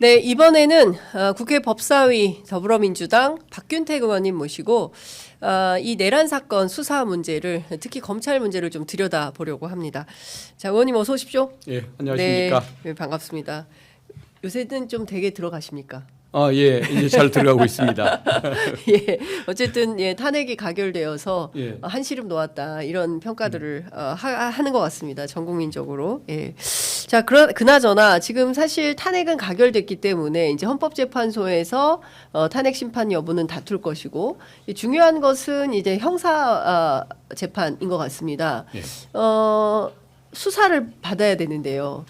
네, 이번에는 국회 법사위 더불어민주당 박균택 의원님 모시고 이 내란 사건 수사 문제를 특히 검찰 문제를 좀 들여다보려고 합니다. 자, 의원님 어서 오십시오. 예, 안녕하십니까. 네, 반갑습니다. 요새는 좀 되게 들어가십니까? 예, 이제 잘 들어가고 있습니다. 예, 어쨌든 예, 탄핵이 가결되어서 예. 한시름 놓았다 이런 평가들을 하는 것 같습니다. 전 국민적으로. 예. 자, 그나저나 지금 사실 탄핵은 가결됐기 때문에 이제 헌법재판소에서 탄핵 심판 여부는 다툴 것이고 중요한 것은 이제 형사 재판인 것 같습니다. 예. 수사를 받아야 되는데요.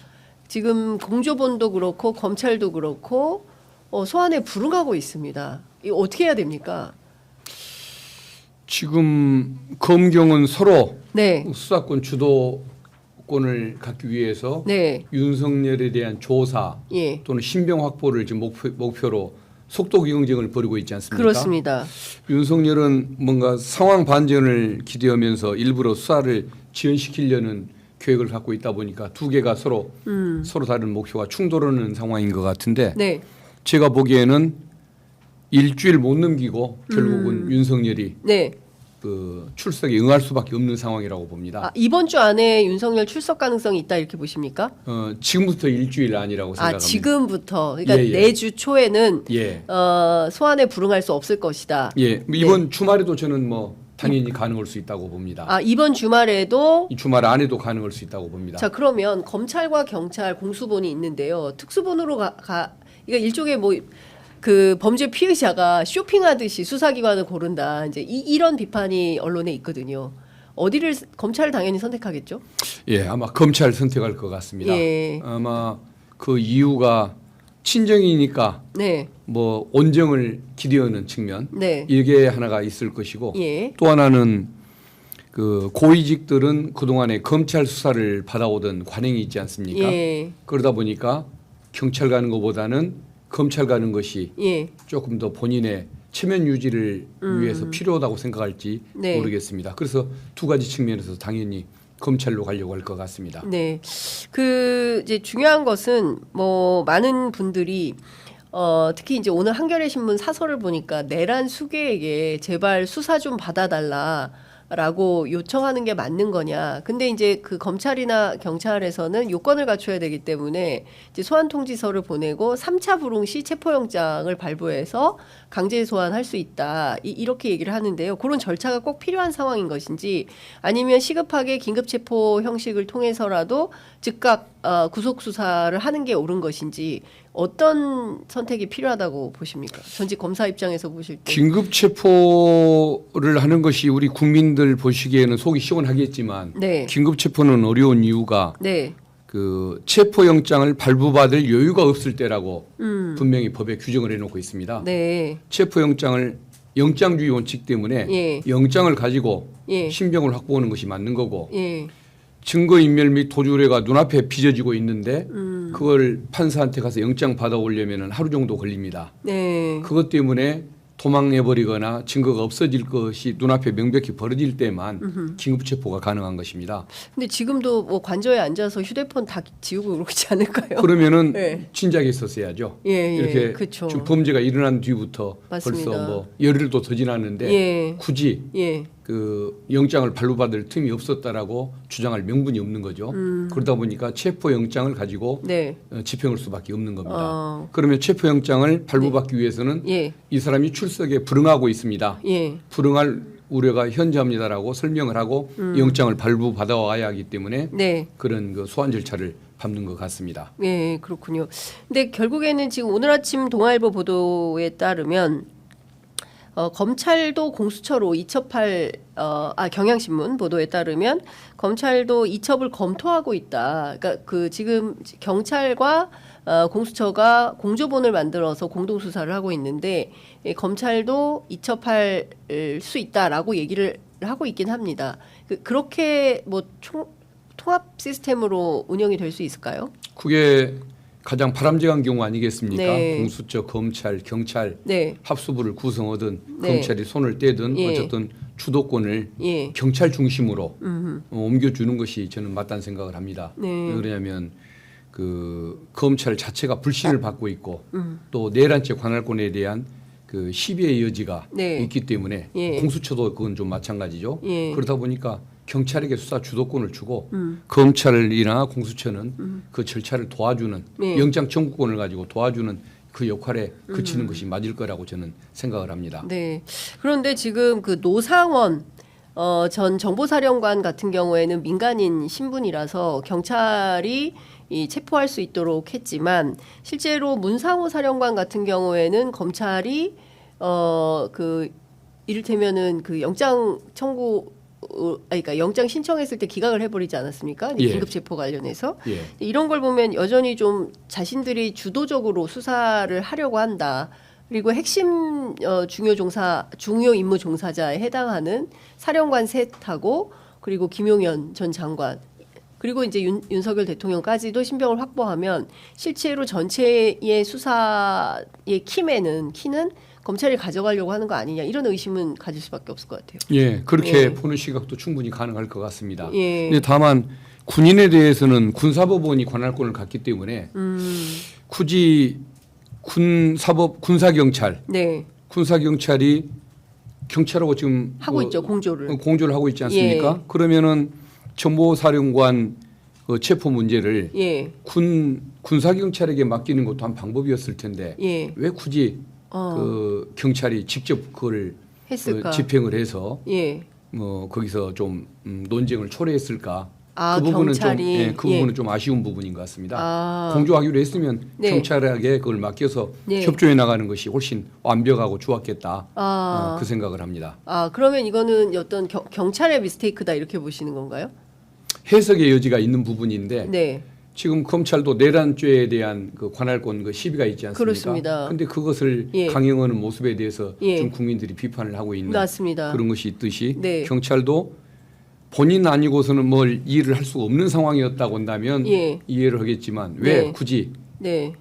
지금 공조본도 그렇고 검찰도 그렇고 소환에 불응하고 있습니다. 이거 어떻게 해야 됩니까? 지금 검경은 서로 네. 수사권 주도권을 갖기 위해서 네. 윤석열에 대한 조사 예. 또는 신병 확보를 지금 목표로 속도 경쟁을 벌이고 있지 않습니까? 그렇습니다. 윤석열은 뭔가 상황 반전을 기대하면서 일부러 수사를 지연시키려는 계획을 갖고 있다 보니까 두 개가 서로 다른 목표가 충돌하는 상황인 것 같은데 네. 제가 보기에는 일주일 못 넘기고 결국은 윤석열이 네. 그 출석에 응할 수밖에 없는 상황이라고 봅니다. 이번 주 안에 윤석열 출석 가능성이 있다 이렇게 보십니까? 지금부터 일주일 아니라고 생각합니다. 지금부터 그러니까 예, 예. 내주 초에는 예. 소환에 불응할 수 없을 것이다. 예. 이번 주말에도 저는 뭐 당연히 가능할 수 있다고 봅니다. 이번 주말에도 이 주말 안에도 가능할 수 있다고 봅니다. 자, 그러면 검찰과 경찰 공수본이 있는데요. 특수본으로 이거 일종의 뭐 그 범죄 피의자가 쇼핑하듯이 수사기관을 고른다. 이제 이런 비판이 언론에 있거든요. 어디를 검찰을 당연히 선택하겠죠? 예, 아마 검찰 선택할 것 같습니다. 예. 아마 그 이유가 친정이니까 네. 뭐 온정을 기대하는 측면 네. 이게 하나가 있을 것이고 예. 또 하나는 그 고위직들은 그동안에 검찰 수사를 받아오던 관행이 있지 않습니까? 예. 그러다 보니까 경찰 가는 것보다는 검찰 가는 것이 예. 조금 더 본인의 체면 유지를 위해서 필요하다고 생각할지 네. 모르겠습니다. 그래서 두 가지 측면에서 당연히 검찰로 가려고 할 것 같습니다. 네. 이제 중요한 것은 뭐 많은 분들이 특히 이제 오늘 한겨레 신문 사설을 보니까 내란 수괴에게 제발 수사 좀 받아달라라고 요청하는 게 맞는 거냐. 근데 이제 그 검찰이나 경찰에서는 요건을 갖춰야 되기 때문에 이제 소환 통지서를 보내고 3차 불응 시 체포영장을 발부해서 강제 소환할 수 있다. 이렇게 얘기를 하는데요. 그런 절차가 꼭 필요한 상황인 것인지 아니면 시급하게 긴급 체포 형식을 통해서라도 즉각 구속 수사를 하는 게 옳은 것인지 어떤 선택이 필요하다고 보십니까? 전직 검사 입장에서 보실 때. 긴급 체포를 하는 것이 우리 국민들 보시기에는 속이 시원하겠지만 네. 긴급 체포는 어려운 이유가 네. 그 체포영장을 발부받을 여유가 없을 때라고 분명히 법에 규정을 해놓고 있습니다. 네. 체포영장을 영장주의 원칙 때문에 예. 영장을 가지고 예. 신병을 확보하는 것이 맞는 거고 예. 증거인멸 및 도주 의뢰가 눈앞에 빚어지고 있는데 그걸 판사한테 가서 영장 받아오려면 하루 정도 걸립니다. 네. 그것 때문에 도망해버리거나 증거가 없어질 것이 눈앞에 명백히 벌어질 때만 긴급체포가 가능한 것입니다. 근데 지금도 뭐 관저에 앉아서 휴대폰 다 지우고 그러지 않을까요? 그러면은 네. 진작에 있었어야죠. 예, 이렇게 그쵸. 지금 범죄가 일어난 뒤부터 맞습니다. 벌써 뭐 열흘도 더 지났는데 예. 굳이 예. 그 영장을 발부받을 틈이 없었다라고 주장할 명분이 없는 거죠. 그러다 보니까 체포영장을 가지고 네. 집행할 수밖에 없는 겁니다. 어. 그러면 체포영장을 발부받기 위해서는 예. 이 사람이 출석에 불응하고 있습니다. 예. 불응할 우려가 현저합니다라고 설명을 하고 영장을 발부받아 와야 하기 때문에 네. 그런 그 소환 절차를 밟는 것 같습니다. 예, 그렇군요. 근데 결국에는 지금 오늘 아침 동아일보 보도에 따르면 검찰도 공수처로 이첩할 경향신문 보도에 따르면 검찰도 이첩을 검토하고 있다. 그러니까 그 지금 경찰과 공수처가 공조본을 만들어서 공동 수사를 하고 있는데 검찰도 이첩할 수 있다라고 얘기를 하고 있긴 합니다. 그렇게 뭐 통합 시스템으로 운영이 될 수 있을까요? 그게 가장 바람직한 경우 아니겠습니까? 네. 공수처, 검찰, 경찰 네. 합수부를 구성하든 네. 검찰이 손을 떼든 예. 어쨌든 주도권을 예. 경찰 중심으로 옮겨주는 것이 저는 맞다는 생각을 합니다. 네. 왜 그러냐면 그 검찰 자체가 불신을 받고 있고 또 내란죄 관할권에 대한 그 시비의 여지가 네. 있기 때문에 예. 공수처도 그건 좀 마찬가지죠. 예. 그러다 보니까 경찰에게 수사 주도권을 주고 검찰이나 공수처는 그 절차를 도와주는 예. 영장 청구권을 가지고 도와주는 그 역할에 그치는 것이 맞을 거라고 저는 생각을 합니다. 네. 그런데 지금 그 노상원 전 정보사령관 같은 경우에는 민간인 신분이라서 경찰이 이 체포할 수 있도록 했지만 실제로 문상호 사령관 같은 경우에는 검찰이 그 이를테면은 그 영장 청구 그러니까 영장 신청했을 때 기각을 해버리지 않았습니까? 예. 긴급 체포 관련해서 예. 이런 걸 보면 여전히 좀 자신들이 주도적으로 수사를 하려고 한다. 그리고 핵심 중요 임무 종사자에 해당하는 사령관 셋하고 그리고 김용현 전 장관 그리고 이제 윤석열 대통령까지도 신병을 확보하면 실제로 전체의 수사의 키는 검찰이 가져가려고 하는 거 아니냐 이런 의심은 가질 수밖에 없을 것 같아요. 예, 그렇게 예. 보는 시각도 충분히 가능할 것 같습니다. 예. 근데 다만 군인에 대해서는 군사법원이 관할권을 갖기 때문에 굳이 군사경찰, 네. 군사경찰이 경찰하고 지금 하고 있죠 공조를. 공조를 하고 있지 않습니까? 예. 그러면은 정보사령관 그 체포 문제를 예. 군사경찰에게 맡기는 것도 한 방법이었을 텐데 예. 왜 굳이 그 경찰이 직접 그걸 했을까? 집행을 해서 예. 뭐 거기서 좀 논쟁을 초래했을까? 아, 그 부분은 경찰이? 좀 그 부분은 예. 좀 아쉬운 부분인 것 같습니다. 아. 공조하기로 했으면 네. 경찰에게 그걸 맡겨서 네. 협조해 나가는 것이 훨씬 완벽하고 좋았겠다. 아. 그 생각을 합니다. 아 그러면 이거는 어떤 경찰의 미스테이크다 이렇게 보시는 건가요? 해석의 여지가 있는 부분인데 네. 지금 검찰도 내란죄에 대한 그 관할권 그 시비가 있지 않습니까? 그렇습니다. 그런데 그것을 예. 강행하는 모습에 대해서 예. 좀 국민들이 비판을 하고 있는 맞습니다. 그런 것이 있듯이 네. 경찰도 본인 아니고서는 뭘 이해를 할 수가 없는 상황이었다고 한다면 예. 이해를 하겠지만 왜 네. 굳이 네.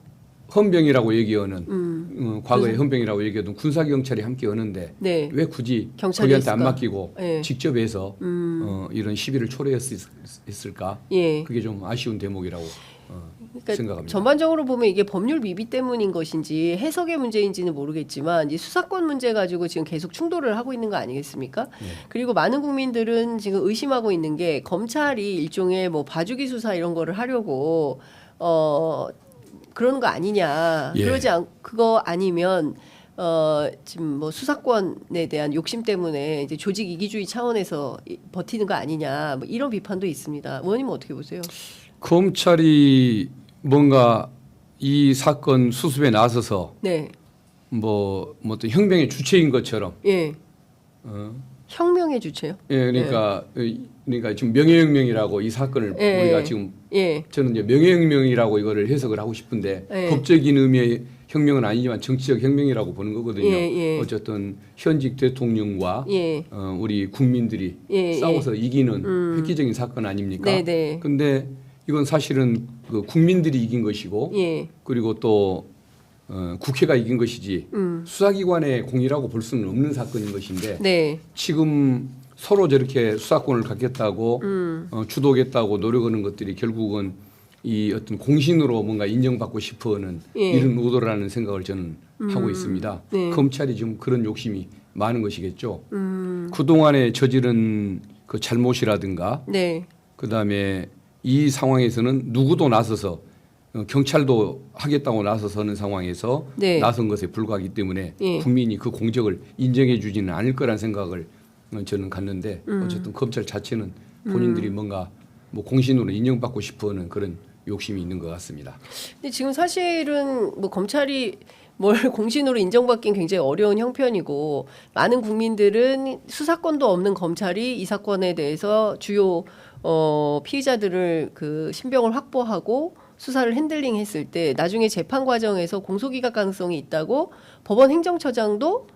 헌병이라고 얘기하는 과거에 헌병이라고 얘기하던 군사경찰이 함께 하는데 네. 왜 굳이 경찰이 거기한테 안 했을까? 맡기고 예. 직접 해서 이런 시비를 초래했을까? 예. 그게 좀 아쉬운 대목이라고 그러니까 생각합니다. 전반적으로 보면 이게 법률 미비 때문인 것인지 해석의 문제인지는 모르겠지만 이 수사권 문제 가지고 지금 계속 충돌을 하고 있는 거 아니겠습니까? 그리고 많은 국민들은 지금 의심하고 있는 게 검찰이 일종의 뭐 봐주기 수사 이런 거를 하려고 그러는 거 아니냐. 예. 그거 아니면 지금 뭐 수사권에 대한 욕심 때문에 이제 조직 이기주의 차원에서 버티는 거 아니냐. 뭐 이런 비판도 있습니다. 의원님은 어떻게 보세요? 검찰이 뭔가 이 사건 수습에 나서서 네. 뭐 어떤 혁명의 주체인 것처럼 예. 어, 혁명의 주체요? 예, 그러니까 지금 명예혁명이라고 이 사건을 예. 우리가 지금 예. 저는 이제 명예혁명이라고 이거를 해석을 하고 싶은데 예. 법적인 의미의 혁명은 아니지만 정치적 혁명이라고 보는 거거든요. 예, 예. 어쨌든 현직 대통령과 예. 우리 국민들이 예, 싸워서 이기는 획기적인 사건 아닙니까? 네, 네. 근데 이건 사실은 그 국민들이 이긴 것이고 예. 그리고 또 국회가 이긴 것이지 수사기관의 공이라고 볼 수는 없는 사건인 것인데 네. 지금 서로 저렇게 수사권을 갖겠다고 주도하겠다고 노력하는 것들이 결국은 이 어떤 공신으로 뭔가 인정받고 싶어하는 예. 이런 의도라는 생각을 저는 하고 있습니다. 네. 검찰이 지금 그런 욕심이 많은 것이겠죠. 그동안에 저지른 그 잘못이라든가 네. 그다음에 이 상황에서는 누구도 나서서 경찰도 하겠다고 나서서는 상황에서 네. 나선 것에 불과하기 때문에 예. 국민이 그 공적을 인정해 주지는 않을 거란 생각을 저는 갖는데 어쨌든 검찰 자체는 본인들이 뭔가 뭐 공신으로 인정받고 싶어하는 그런 욕심이 있는 것 같습니다. 근데 지금 사실은 뭐 검찰이 뭘 공신으로 인정받긴 굉장히 어려운 형편이고 많은 국민들은 수사권도 없는 검찰이 이 사건에 대해서 주요 피의자들을 그 신병을 확보하고 수사를 핸들링했을 때 나중에 재판 과정에서 공소기각 가능성이 있다고 법원 행정처장도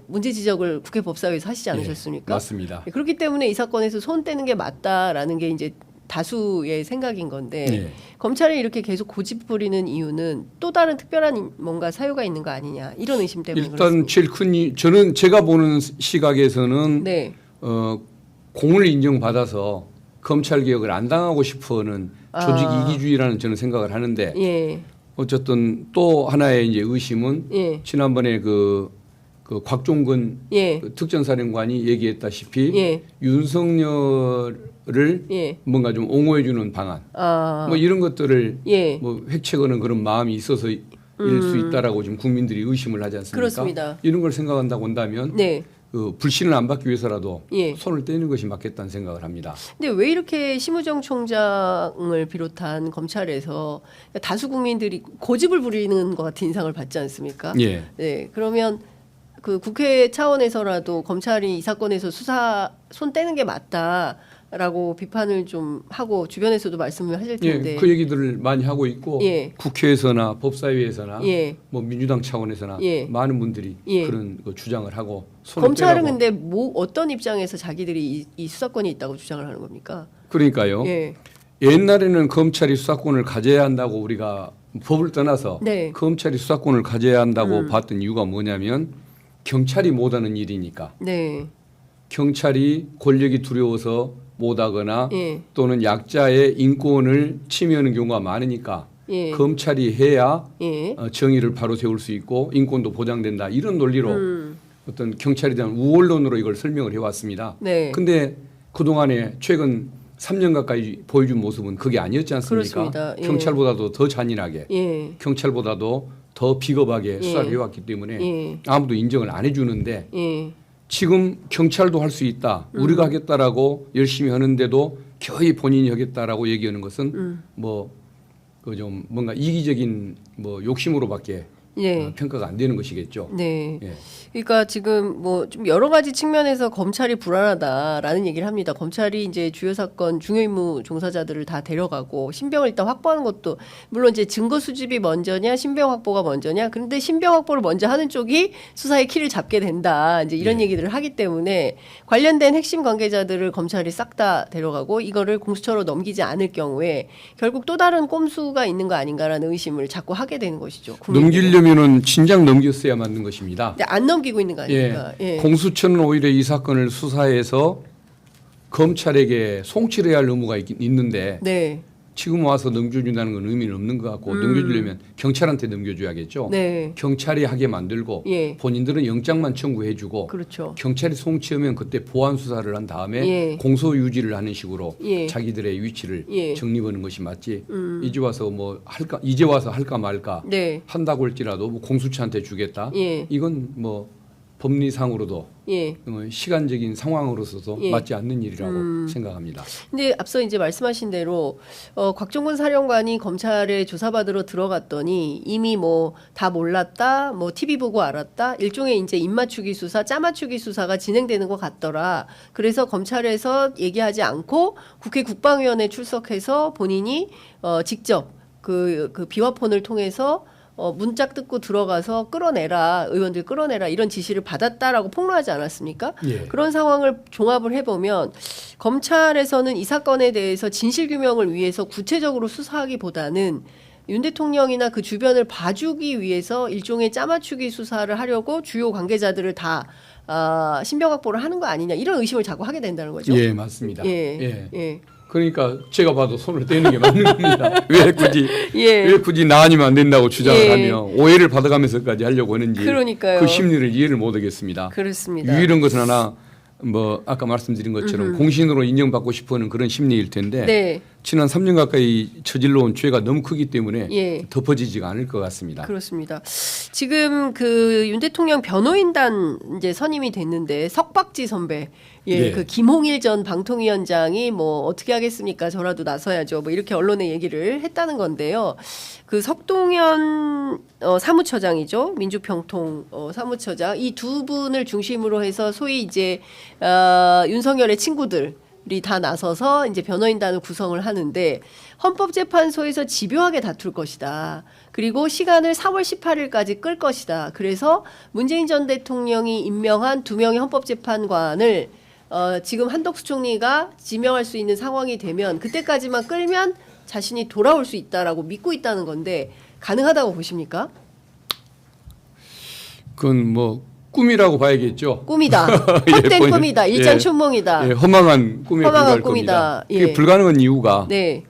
문제 지적을 국회 법사위에서 하시지 않으셨습니까? 예, 맞습니다. 그렇기 때문에 이 사건에서 손 떼는 게 맞다라는 게 이제 다수의 생각인 건데 예. 검찰이 이렇게 계속 고집 부리는 이유는 또 다른 특별한 뭔가 사유가 있는 거 아니냐 이런 의심 때문에 일단 그렇습니다. 제일 큰 저는 제가 보는 시각에서는 네. 공을 인정받아서 검찰 개혁을 안 당하고 싶어하는 조직 이기주의라는 저는 생각을 하는데 예. 어쨌든 또 하나의 이제 의심은 예. 지난번에 그 곽종근 예. 그 특전사령관이 얘기했다시피 예. 윤석열을 예. 뭔가 좀 옹호해주는 방안, 뭐 이런 것들을 예. 뭐 획책하는 그런 마음이 있어서 일 수 있다라고 지금 국민들이 의심을 하지 않습니까? 그렇습니다. 이런 걸 생각한다고 한다면 네. 그 불신을 안 받기 위해서라도 예. 손을 떼는 것이 맞겠다는 생각을 합니다. 근데 왜 이렇게 심우정 총장을 비롯한 검찰에서 다수 국민들이 고집을 부리는 것 같은 인상을 받지 않습니까? 예. 네. 그러면 그 국회 차원에서라도 검찰이 이 사건에서 수사 손 떼는 게 맞다라고 비판을 좀 하고 주변에서도 말씀을 하실 텐데. 예, 그 얘기들을 많이 하고 있고 예. 국회에서나 법사위에서나 예. 뭐 민주당 차원에서나 예. 많은 많은 분들이 예. 그런 그 주장을 하고 손을 검찰은 떼라고. 근데 뭐 어떤 입장에서 자기들이 이 수사권이 있다고 주장을 하는 겁니까? 그러니까요. 예. 옛날에는 검찰이 수사권을 가져야 한다고 우리가 법을 떠나서 네. 검찰이 수사권을 가져야 한다고 봤던 이유가 뭐냐면 경찰이 못하는 일이니까. 네. 경찰이 권력이 두려워서 못하거나 예. 또는 약자의 인권을 침해하는 경우가 많으니까 예. 검찰이 해야 예. 정의를 바로 세울 수 있고 인권도 보장된다 이런 논리로 어떤 경찰에 대한 우월론으로 이걸 설명을 해왔습니다. 네. 근데 그동안에 최근 3년 가까이 보여준 모습은 그게 아니었지 않습니까? 그렇습니다. 예. 경찰보다도 더 잔인하게 예. 경찰보다도 더 비겁하게 예. 수사를 해왔기 때문에 예. 아무도 인정을 안 해주는데 예. 지금 경찰도 할 수 있다. 우리가 하겠다라고 열심히 하는데도 거의 본인이 하겠다라고 얘기하는 것은 뭐 그 좀 뭔가 이기적인 뭐 욕심으로밖에 예. 평가가 안 되는 것이겠죠. 네. 예. 그러니까 지금 뭐 좀 여러 가지 측면에서 검찰이 불안하다라는 얘기를 합니다. 검찰이 이제 주요 사건 중요 임무 종사자들을 다 데려가고 신병을 일단 확보하는 것도 물론 이제 증거 수집이 먼저냐 신병 확보가 먼저냐. 그런데 신병 확보를 먼저 하는 쪽이 수사의 키를 잡게 된다. 이제 이런 예. 얘기들을 하기 때문에 관련된 핵심 관계자들을 검찰이 싹 다 데려가고 이거를 공수처로 넘기지 않을 경우에 결국 또 다른 꼼수가 있는 거 아닌가라는 의심을 자꾸 하게 되는 것이죠. 국민들은. 넘기려면은 진작 넘겼어야 맞는 것입니다. 근데 안 넘기고 있는 거 아닙니까? 예. 공수처는 오히려 이 사건을 수사해서 검찰에게 송치해야 할 의무가 있는데 네. 지금 와서 넘겨준다는 건 의미는 없는 것 같고 넘겨주려면 경찰한테 넘겨줘야겠죠. 네. 경찰이 하게 만들고 예. 본인들은 영장만 청구해주고 그렇죠. 경찰이 송치하면 그때 보안 수사를 한 다음에 예. 공소 유지를 하는 식으로 예. 자기들의 위치를 예. 정립하는 것이 맞지. 이제 와서 뭐 할까 이제 와서 할까 말까 네. 한다고 할지라도 뭐 공수처한테 주겠다. 예. 이건 뭐 법리상으로도 예. 시간적인 상황으로서도 예. 맞지 않는 일이라고 생각합니다. 근데 앞서 이제 말씀하신 대로 곽종근 사령관이 검찰에 조사받으러 들어갔더니 이미 뭐 다 몰랐다, 뭐 TV 보고 알았다, 일종의 이제 입맞추기 수사, 짜맞추기 수사가 진행되는 것 같더라. 그래서 검찰에서 얘기하지 않고 국회 국방위원회 출석해서 본인이 직접 그 비화폰을 통해서 문짝 뜯고 들어가서 끌어내라, 의원들 끌어내라 이런 지시를 받았다라고 폭로하지 않았습니까? 예. 그런 상황을 종합을 해보면 검찰에서는 이 사건에 대해서 진실규명을 위해서 구체적으로 수사하기보다는 윤 대통령이나 그 주변을 봐주기 위해서 일종의 짜맞추기 수사를 하려고 주요 관계자들을 다 신병 확보를 하는 거 아니냐 이런 의심을 자꾸 하게 된다는 거죠. 예, 맞습니다. 예. 예. 그러니까 제가 봐도 손을 떼는 게 맞는 겁니다. 왜 굳이 예. 왜 굳이 나 아니면 안 된다고 주장을 예. 하며 오해를 받아가면서까지 하려고 하는지 그러니까요. 그 심리를 이해를 못하겠습니다. 그렇습니다. 유일한 것은 하나 뭐 아까 말씀드린 것처럼 공신으로 인정받고 싶어하는 그런 심리일 텐데 네. 지난 3년 가까이 저질러온 죄가 너무 크기 때문에 예. 덮어지지가 않을 것 같습니다. 그렇습니다. 지금 그 윤 대통령 변호인단 이제 선임이 됐는데 석박지 선배, 네. 그 김홍일 전 방통위원장이 뭐 어떻게 하겠습니까? 저라도 나서야죠. 뭐 이렇게 언론에 얘기를 했다는 건데요. 그 석동현 사무처장이죠. 민주평통 사무처장 이 두 분을 중심으로 해서 소위 이제 윤석열의 친구들. 이 다 나서서 이제 변호인단을 구성을 하는데 헌법재판소에서 집요하게 다툴 것이다. 그리고 시간을 4월 18일까지 끌 것이다. 그래서 문재인 전 대통령이 임명한 2명의 헌법재판관을 지금 한덕수 총리가 지명할 수 있는 상황이 되면 그때까지만 끌면 자신이 돌아올 수 있다라고 믿고 있다는 건데 가능하다고 보십니까? 그건 뭐 꿈이라고 봐야겠죠. 꿈이다. 예, 헛된 꿈이다. 일장춘몽이다. 예, 허망한 꿈에 허망한 불과할 꿈이다. 겁니다. 예. 그게 불가능한 이유가 네.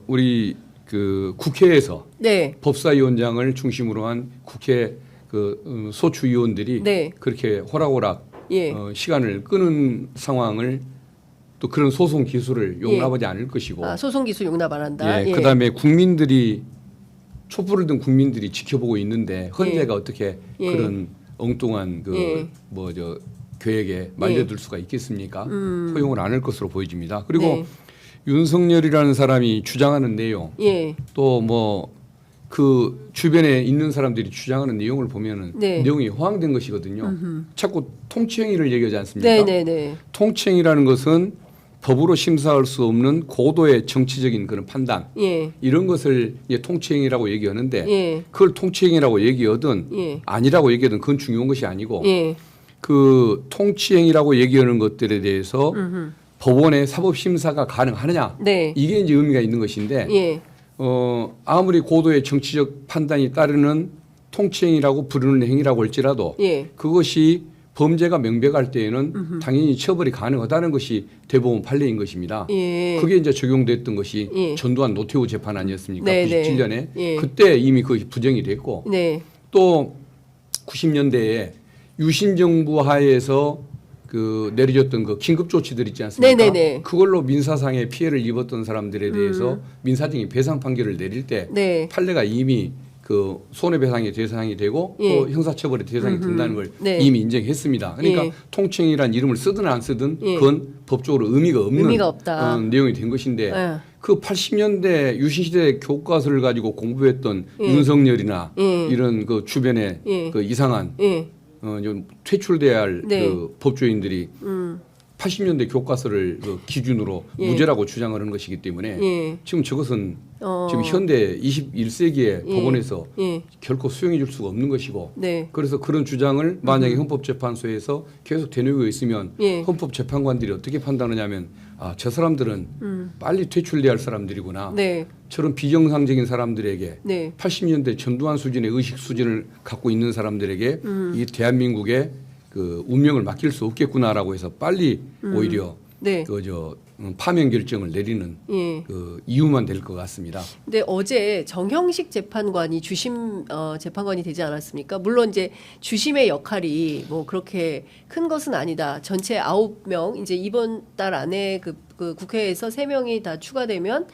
우리 그 국회에서 네. 법사위원장을 중심으로 한 국회 소추위원들이 네. 그렇게 호락호락 예. 시간을 끄는 상황을 또 그런 소송 기술을 용납하지 않을 것이고 소송 기술 용납 안 한다. 예, 그다음에 국민들이 촛불을 든 국민들이 지켜보고 있는데 헌재가 어떻게 그런 엉뚱한 계획에 말려들 수가 있겠습니까? 허용을 안 할 것으로 보여집니다. 그리고 네. 윤석열이라는 사람이 주장하는 내용 예. 또 뭐 그 주변에 있는 사람들이 주장하는 내용을 보면은 네. 내용이 허황된 것이거든요. 자꾸 통치행위를 얘기하지 않습니까? 네네네. 통치행위라는 것은 법으로 심사할 수 없는 고도의 정치적인 그런 판단 예. 이런 것을 이제 통치행위라고 얘기하는데 예. 그걸 통치행위라고 얘기하든 예. 아니라고 얘기하든 그건 중요한 것이 아니고 예. 그 통치행위라고 얘기하는 것들에 대해서 법원의 사법심사가 가능하느냐 네. 이게 이제 의미가 있는 것인데 예. 아무리 고도의 정치적 판단이 따르는 통치행위라고 부르는 행위라고 할지라도 예. 그것이 범죄가 명백할 때에는 당연히 처벌이 가능하다는 것이 대법원 판례인 것입니다. 예. 그게 이제 적용됐던 것이 예. 전두환 노태우 재판 아니었습니까? 네네. 97년에 예. 그때 이미 그것이 부정이 됐고 네. 또 90년대에 유신 정부 하에서 그 내려졌던 그 긴급 조치들 있지 않습니까? 네네네. 그걸로 민사상의 피해를 입었던 사람들에 대해서 민사적인 배상 판결을 내릴 때 네. 판례가 이미 그 손해배상의 대상이 되고 예. 또 형사처벌의 대상이 된다는 걸 네. 이미 인정했습니다. 그러니까 예. 통칭이라는 이름을 쓰든 안 쓰든 예. 그건 법적으로 의미가 없는 의미가 없다. 내용이 된 것인데 예. 그 80년대 유신시대 교과서를 가지고 공부했던 예. 윤석열이나 예. 이런 그 주변에 예. 그 이상한 예. 좀 퇴출돼야 할 네. 그 법조인들이 80년대 교과서를 그 기준으로 예. 무죄라고 주장을 하는 것이기 때문에 예. 지금 저것은 지금 현대 21세기에 예. 법원에서 예. 결코 수용해 줄 수가 없는 것이고 네. 그래서 그런 주장을 만약에 헌법재판소에서 계속 되뇌고 있으면 예. 헌법재판관들이 어떻게 판단하냐면 저 사람들은 빨리 퇴출돼야 할 사람들이구나. 네. 저런 비정상적인 사람들에게 네. 80년대 전두환 수준의 의식 수준을 갖고 있는 사람들에게 이 대한민국의 그 운명을 맡길 수 없겠구나라고 해서 빨리 오히려 네. 파면 결정을 내리는 예. 그 이유만 될 것 같습니다. 근데 어제 정형식 재판관이 주심 재판관이 되지 않았습니까? 물론 이제 주심의 역할이 뭐 그렇게 큰 것은 아니다. 전체 9명 이제 이번 달 안에 그 국회에서 3명이 다 추가되면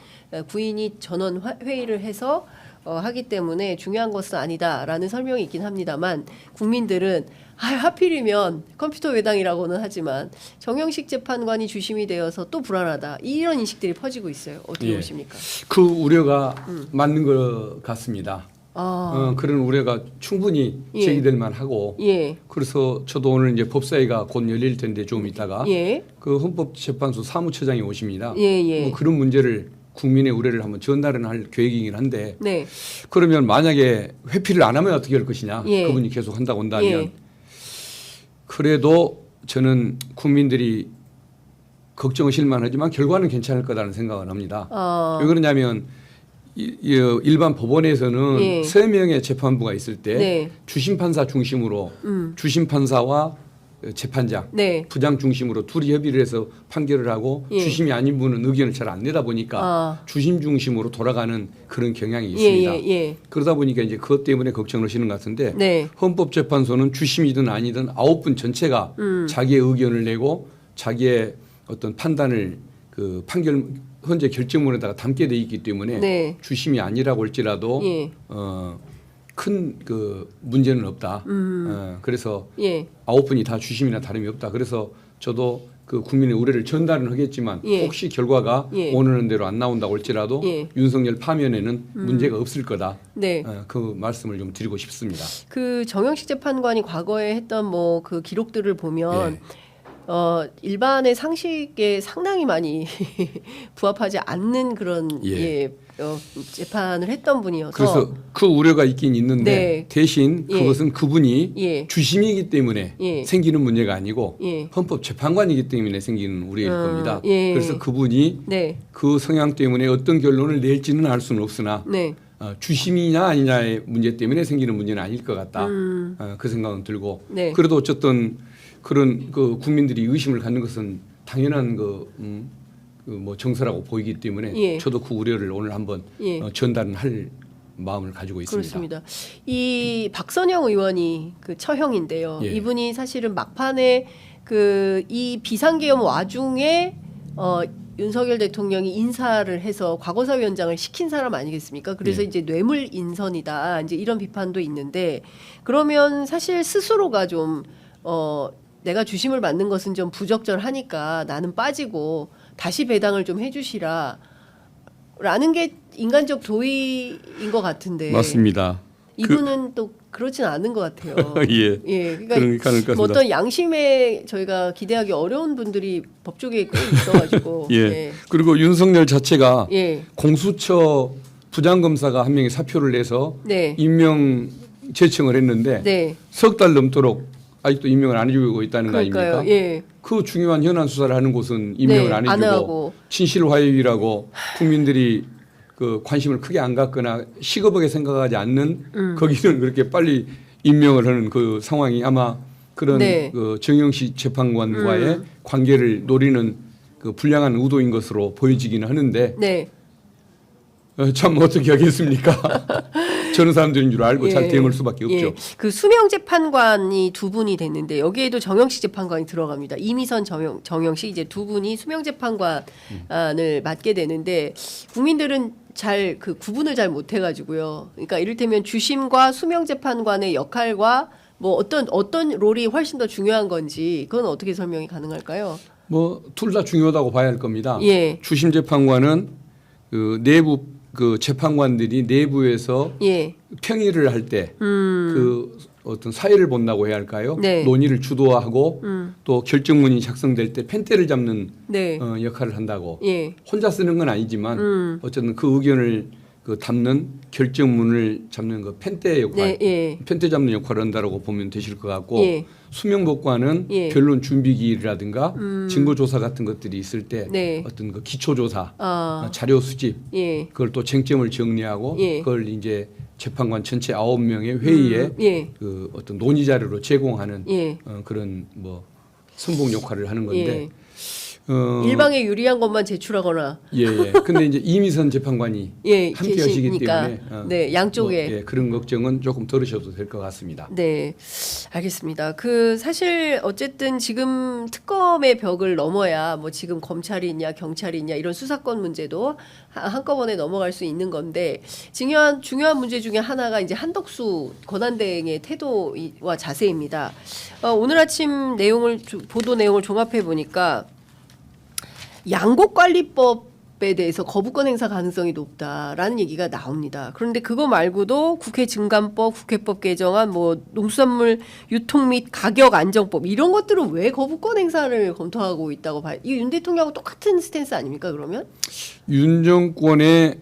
구인이 전원 회의를 해서 하기 때문에 중요한 것은 아니다라는 설명이 있긴 합니다만 국민들은 하필이면 컴퓨터 외당이라고는 하지만 정형식 재판관이 주심이 되어서 또 불안하다 이런 인식들이 퍼지고 있어요. 어떻게 예. 보십니까? 그 우려가 맞는 것 같습니다. 아, 그런 우려가 충분히 예. 제기될 만하고 예, 그래서 저도 오늘 이제 법사위가 곧 열릴 텐데 좀 이따가 예, 그 헌법재판소 사무처장이 오십니다. 예, 예. 뭐 그런 문제를 국민의 우려를 한번 전달은 할 계획이긴 한데 네, 그러면 만약에 회피를 안 하면 어떻게 할 것이냐 예. 그분이 계속 한다고 한다면 예. 그래도 저는 국민들이 걱정하실 만하지만 결과는 괜찮을 거라는 생각을 합니다. 왜 그러냐면 일반 법원에서는 예. 3명의 재판부가 있을 때 네. 주심판사 중심으로 주심판사와 재판장, 네. 부장 중심으로 둘이 협의를 해서 판결을 하고 예. 주심이 아닌 분은 의견을 잘 안 내다 보니까 주심 중심으로 돌아가는 그런 경향이 있습니다. 예, 예, 예. 그러다 보니까 이제 그것 때문에 걱정을 하시는 것 같은데 네. 헌법재판소는 주심이든 아니든 9분 전체가 자기의 의견을 내고 자기의 어떤 판단을 그 판결 현재 결정문에다가 담게 돼 있기 때문에 네. 주심이 아니라고 할지라도 예. 큰 그 문제는 없다. 그래서 예. 9분이 다 주심이나 다름이 없다. 그래서 저도 그 국민의 우려를 전달은 하겠지만 예. 혹시 결과가 예. 원하는 대로 안 나온다고 할지라도 예. 윤석열 파면에는 문제가 없을 거다. 네. 그 말씀을 좀 드리고 싶습니다. 그 정형식 재판관이 과거에 했던 뭐 그 기록들을 보면 예. 일반의 상식에 상당히 많이 부합하지 않는 그런 예. 재판을 했던 분이어서 그래서 그 우려가 있긴 있는데 네. 대신 예. 그것은 그분이 예. 주심이기 때문에 예. 생기는 문제가 아니고 예. 헌법재판관이기 때문에 생기는 우려일 겁니다. 예. 그래서 그분이 네. 그 성향 때문에 어떤 결론을 낼지는 알 수는 없으나 네. 주심이냐 아니냐의 문제 때문에 생기는 문제는 아닐 것 같다. 그 생각은 들고 네. 그래도 어쨌든 그런 그 국민들이 의심을 갖는 것은 당연한 뭐 정서라고 보이기 때문에 예. 저도 그 우려를 오늘 한번 예. 전달은 할 마음을 가지고 있습니다. 그렇습니다. 이 박선영 의원이 그 처형인데요. 예. 이분이 사실은 막판에 그 이 비상계엄 와중에 윤석열 대통령이 인사를 해서 과거사위원장을 시킨 사람 아니겠습니까? 그래서 예. 이제 뇌물 인선이다. 이제 이런 비판도 있는데 그러면 사실 스스로가 좀 내가 주심을 받는 것은 좀 부적절하니까 나는 빠지고 다시 배당을 좀 해주시라. 라는 게 인간적 도의인 것 같은데 맞습니다. 이분은 또 그렇진 않은 것 같아요. 예. 예, 그러니까 뭐 어떤 양심에 저희가 기대하기 어려운 분들이 법조계에 꽤 있어가지고. 예. 예. 그리고 윤석열 자체가 예. 공수처 부장검사가 한 명이 사표를 내서 네. 임명 제청을 했는데 네. 석 달 넘도록 아직도 임명을 안 해주고 있다는 거 그러니까요. 아닙니까? 예. 그 중요한 현안 수사를 하는 곳은 임명을 네, 안 안 해주고 하고. 친실화해위라고 국민들이 그 관심을 크게 안 갖거나 시급하게 생각하지 않는 거기는 그렇게 빨리 임명을 하는 그 상황이 아마 그런 네. 그 정영식 재판관과의 관계를 노리는 그 불량한 의도인 것으로 보여지기는 하는데 네. 참 어떻게 하겠습니까? 저런 사람들인 줄 알고 잘 예. 대응할 수밖에 없죠. 예. 그 수명 재판관이 두 분이 됐는데 여기에도 정영식 재판관이 들어갑니다. 이미선 정영식 이제 두 분이 수명 재판관을 맡게 되는데 국민들은 잘 그 구분을 잘 못해가지고요. 그러니까 이를테면 주심과 수명 재판관의 역할과 뭐 어떤 롤이 훨씬 더 중요한 건지 그건 어떻게 설명이 가능할까요? 뭐 둘 다 중요하다고 봐야 할 겁니다. 예. 주심 재판관은 그 내부 그 재판관들이 내부에서 예. 평의를 할 때 그 어떤 사회를 본다고 해야 할까요? 네. 논의를 주도하고 또 결정문이 작성될 때 펜대를 잡는 네. 역할을 한다고. 예. 혼자 쓰는 건 아니지만 어쨌든 그 의견을 그 담는 결정문을 잡는 그 펜대 역할, 네. 예. 펜대 잡는 역할을 한다고 보면 되실 것 같고 예. 수명법관은 예. 결론 준비기일이라든가 증거조사 같은 것들이 있을 때 네. 어떤 그 기초조사, 아. 자료 수집, 예. 그걸 또 쟁점을 정리하고 예. 그걸 이제 재판관 전체 9명의 회의에 예. 그 어떤 논의 자료로 제공하는 예. 그런 뭐 선봉 역할을 하는 건데 일방에 유리한 것만 제출하거나 예. 근데 이제 이미선 재판관이 예, 함께 하시기 계시니까. 때문에 네, 양쪽에. 뭐, 예, 그런 걱정은 조금 덜으셔도 될 것 같습니다. 네, 알겠습니다. 그 사실 어쨌든 지금 특검의 벽을 넘어야 뭐 지금 검찰이 있냐 경찰이 있냐 이런 수사권 문제도 한꺼번에 넘어갈 수 있는 건데 중요한 문제 중에 하나가 이제 한덕수 권한대행의 태도와 자세입니다. 오늘 아침 보도 내용을 종합해 보니까 양곡관리법에 대해서 거부권 행사 가능성이 높다라는 얘기가 나옵니다. 그런데 그거 말고도 국회 증감법, 국회법 개정안, 뭐 농수산물 유통 및 가격 안정법 이런 것들은 왜 거부권 행사를 검토하고 있다고 봐요? 이 윤 대통령하고 똑같은 스탠스 아닙니까 그러면? 윤 정권의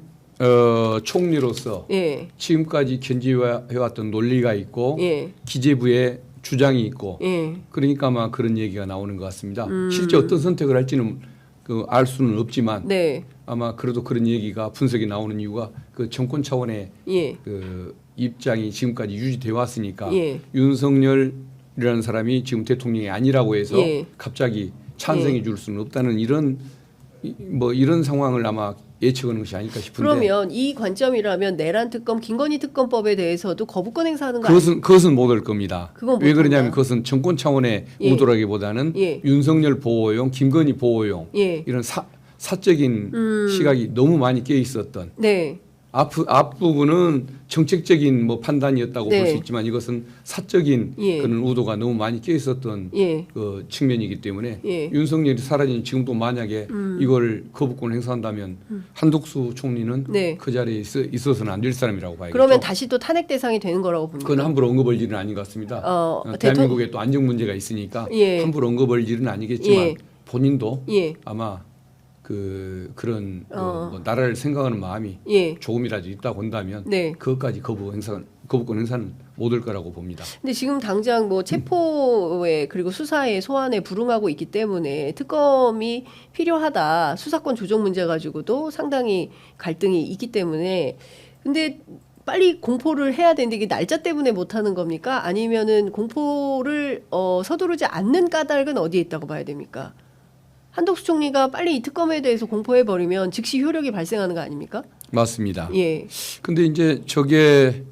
총리로서 예, 지금까지 견지해왔던 논리가 있고 예, 기재부의 주장이 있고 예, 그러니까 아마 그런 얘기가 나오는 것 같습니다. 실제 어떤 선택을 할지는 알 수는 없지만 네, 아마 그래도 그런 얘기가 분석이 나오는 이유가 그 정권 차원의 예, 그 입장이 지금까지 유지되어 왔으니까 예. 윤석열이라는 사람이 지금 대통령이 아니라고 해서 예. 갑자기 찬성해 줄 수는 없다는 이런 상황을 아마 예측하는 것이 아닐까 싶은데 그러면 이 관점이라면 내란 특검, 김건희 특검법에 대해서도 거부권 행사하는 거 아니에요? 그것은 못 할 겁니다. 그건 못 왜 그러냐면 한다. 그것은 정권 차원의 예. 의도라기보다는 예. 윤석열 보호용, 김건희 보호용 예. 이런 사적인 시각이 너무 많이 깨 있었던 네, 앞부분은 정책적인 뭐 판단이었다고 네. 볼 수 있지만 이것은 사적인 예. 그런 의도가 너무 많이 깨 있었던 예, 그 측면이기 때문에 예. 윤석열이 사라진 지금도 만약에 이걸 거부권 행사한다면 한덕수 총리는 네. 그 자리에 있어서는 안 될 사람이라고 봐야겠죠. 그러면 다시 또 탄핵 대상이 되는 거라고 봅니다. 그건 함부로 언급할 일은 아닌 것 같습니다. 대통령- 대한민국에 또 안정 문제가 있으니까 예. 함부로 언급할 일은 아니겠지만 예. 본인도 예, 아마 그런 뭐 나라를 생각하는 마음이 예. 조금이라도 있다고 한다면 네. 그것까지 거부권 행사는 못 올 거라고 봅니다. 근데 지금 당장 뭐 체포에 그리고 수사에 소환에 불응하고 있기 때문에 특검이 필요하다. 수사권 조정 문제 가지고도 상당히 갈등이 있기 때문에 근데 빨리 공포를 해야 되는데 이게 날짜 때문에 못 하는 겁니까? 아니면은 공포를 서두르지 않는 까닭은 어디에 있다고 봐야 됩니까? 한덕수 총리가 빨리 이 특검에 대해서 공포해 버리면 즉시 효력이 발생하는 거 아닙니까? 맞습니다. 예. 근데 이제 저게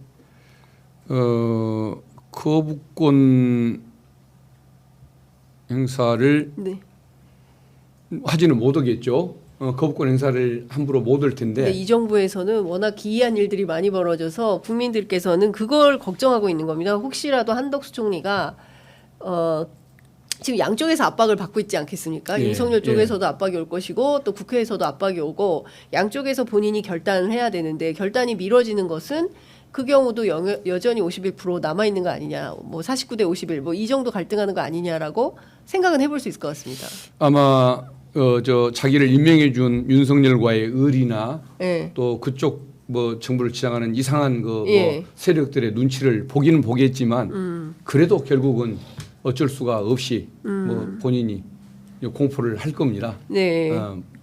거부권 행사를 네. 하지는 못하겠죠. 거부권 행사를 함부로 못 할 텐데. 근데 이 정부에서는 워낙 기이한 일들이 많이 벌어져서 국민들께서는 그걸 걱정하고 있는 겁니다. 혹시라도 한덕수 총리가 지금 양쪽에서 압박을 받고 있지 않겠습니까? 예, 윤석열 쪽에서도 압박이 올 것이고 또 국회에서도 압박이 오고 양쪽에서 본인이 결단을 해야 되는데 결단이 미뤄지는 것은 그 경우도 여전히 51% 남아 있는 거 아니냐, 뭐 49대 51, 뭐 이 정도 갈등하는 거 아니냐라고 생각은 해볼 수 있을 것 같습니다. 아마 자기를 임명해 준 윤석열과의 의리나 예. 또 그쪽 뭐 정부를 지향하는 이상한 뭐 예. 세력들의 눈치를 보기는 보겠지만 그래도 결국은 어쩔 수가 없이 뭐 본인이 공포를 할 겁니다. 네.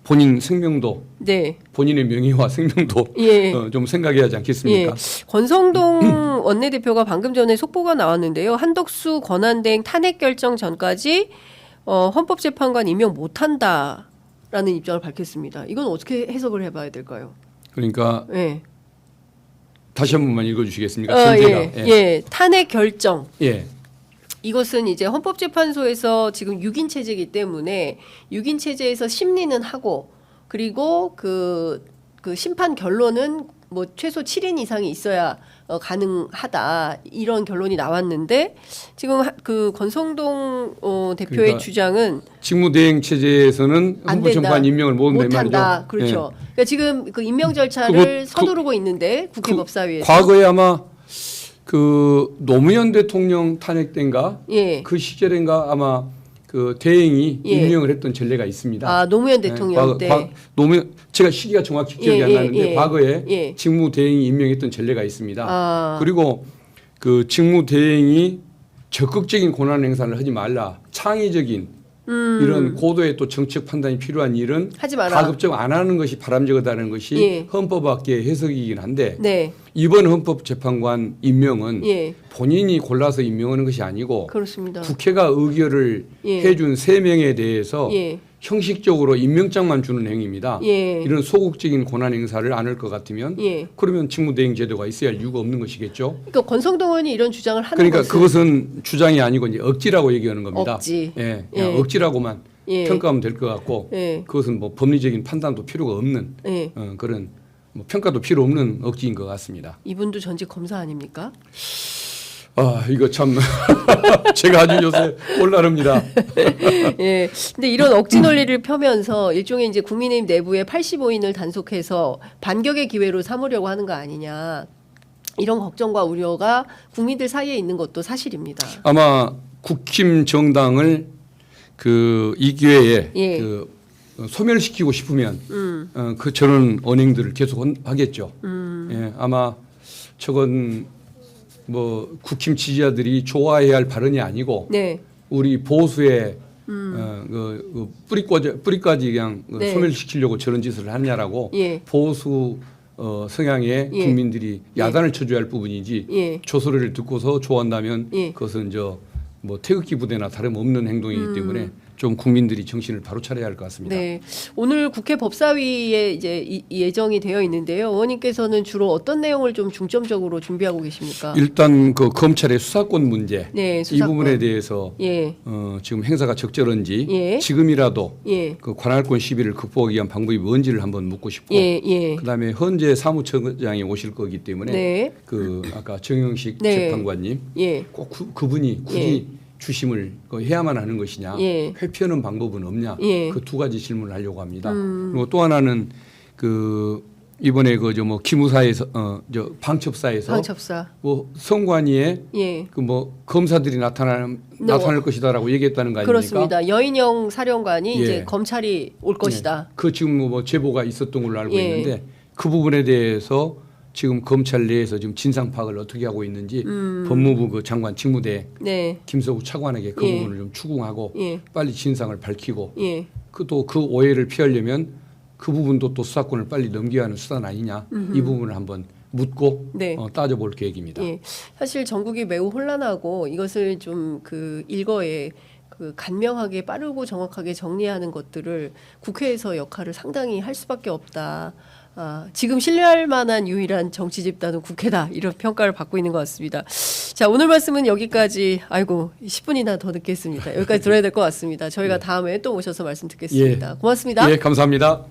본인 생명도 네. 본인의 명예와 생명도 예. 좀 생각해야 하지 않겠습니까? 예. 권성동 원내대표가 방금 전에 속보가 나왔는데요. 한덕수 권한대행 탄핵 결정 전까지 헌법재판관 임명 못한다라는 입장을 밝혔습니다. 이건 어떻게 해석을 해봐야 될까요? 그러니까 예. 다시 한 번만 읽어주시겠습니까? 전제가. 예. 예. 탄핵 결정. 예. 이것은 이제 헌법재판소에서 지금 6인 체제이기 때문에 6인 체제에서 심리는 하고 그리고 그 심판 결론은 뭐 최소 7인 이상이 있어야 가능하다 이런 결론이 나왔는데 지금 그 권성동 대표의 그러니까 주장은 직무대행 체제에서는 안 헌법재판관 된다. 임명을 못한다 못한다. 말이죠. 그렇죠. 예. 그러니까 지금 그 임명 절차를 서두르고 있는데 국회 법사위에서 과거에 아마 그 노무현 대통령 탄핵된가 예. 그 시절인가 아마 그 대행이 예. 임명을 했던 전례가 있습니다. 아 노무현 대통령 때 노무현 제가 시기가 정확히 기억이 안 나는데 과거에 예. 직무 대행이 임명했던 전례가 있습니다. 아. 그리고 그 직무 대행이 적극적인 권한 행사를 하지 말라, 창의적인 이런 고도의 또 정책 판단이 필요한 일은 하지 마라. 가급적 안 하는 것이 바람직하다는 것이 예. 헌법학계의 해석이긴 한데 네. 이번 헌법재판관 임명은 예. 본인이 골라서 임명하는 것이 아니고 그렇습니다. 국회가 의결을 예. 해준 3명에 대해서 예. 형식적으로 임명장만 주는 행위입니다. 예. 이런 소극적인 권한 행사를 안 할 것 같으면 예. 그러면 직무대행 제도가 있어야 할 이유가 없는 것이겠죠. 그러니까 권성동 의원이 이런 주장을 하는 그러니까 것은 그것은 주장이 아니고 이제 억지라고 얘기하는 겁니다. 억지. 예, 예. 그냥 억지라고만 예. 평가하면 될 것 같고 예. 그것은 뭐 법리적인 판단도 필요가 없는 예. 그런 뭐 평가도 필요 없는 억지인 것 같습니다. 이분도 전직 검사 아닙니까? 아 이거 참 제가 아주 요새 올라릅니다. 예. 근데 이런 억지 논리를 펴면서 일종의 이제 국민의힘 내부에 85인을 단속해서 반격의 기회로 삼으려고 하는 거 아니냐. 이런 걱정과 우려가 국민들 사이에 있는 것도 사실입니다. 아마 국힘 정당을 이 기회에 예. 소멸시키고 싶으면 저런 언행들을 계속 하겠죠. 예, 아마 저건 뭐 국힘 지지자들이 좋아해야 할 발언이 아니고 네. 우리 보수의 뿌리까지 그냥 네. 소멸시키려고 저런 짓을 하냐라고 예. 보수 성향의 예. 국민들이 야단을 쳐줘야 할 부분이지 예. 조소리를 듣고서 좋아한다면 예. 그것은 뭐 태극기 부대나 다름없는 행동이기 때문에 좀 국민들이 정신을 바로 차려야 할 것 같습니다. 네. 오늘 국회 법사위에 이제 예정이 되어 있는데요. 의원님께서는 주로 어떤 내용을 좀 중점적으로 준비하고 계십니까? 일단 그 검찰의 수사권 문제 네, 이 수사권. 부분에 대해서 예. 지금 행사가 적절한지 예. 지금이라도 예. 그 관할권 시비를 극복하기 위한 방법이 뭔지를 한번 묻고 싶고 예. 예. 그다음에 헌재 사무처장이 오실 거기 때문에 네. 그 아까 정영식 네. 재판관님 예. 꼭 그분이 굳이 주심을 해야만 하는 것이냐 예. 회피하는 방법은 없냐 예. 그 두 가지 질문을 하려고 합니다. 그리고 또 하나는 이번에 뭐 기무사에서 방첩사에서 방첩사. 뭐 성관위에 예. 검사들이 나타날 것이다라고 얘기했다는 거 아닙니까? 그렇습니다. 여인영 사령관이 예. 이제 검찰이 올 것이다. 네. 그 지금 뭐 제보가 있었던 걸로 알고 예. 있는데 그 부분에 대해서 지금 검찰 내에서 지금 진상 파악을 어떻게 하고 있는지 법무부 그 장관 직무대 네. 김서구 차관에게 그 예. 부분을 좀 추궁하고 예. 빨리 진상을 밝히고 예. 그 오해를 피하려면 그 부분도 또 수사권을 빨리 넘겨야 하는 수단 아니냐 이 부분을 한번 묻고 네. 따져볼 계획입니다. 예. 사실 전국이 매우 혼란하고 이것을 좀 일거에 그 간명하게 빠르고 정확하게 정리하는 것들을 국회에서 역할을 상당히 할 수밖에 없다. 지금 신뢰할 만한 유일한 정치 집단은 국회다. 이런 평가를 받고 있는 것 같습니다. 자, 오늘 말씀은 여기까지. 아이고, 10분이나 더 늦겠습니다. 여기까지 들어야 될 것 같습니다. 저희가 다음에 또 오셔서 말씀 듣겠습니다. 고맙습니다. 예, 감사합니다.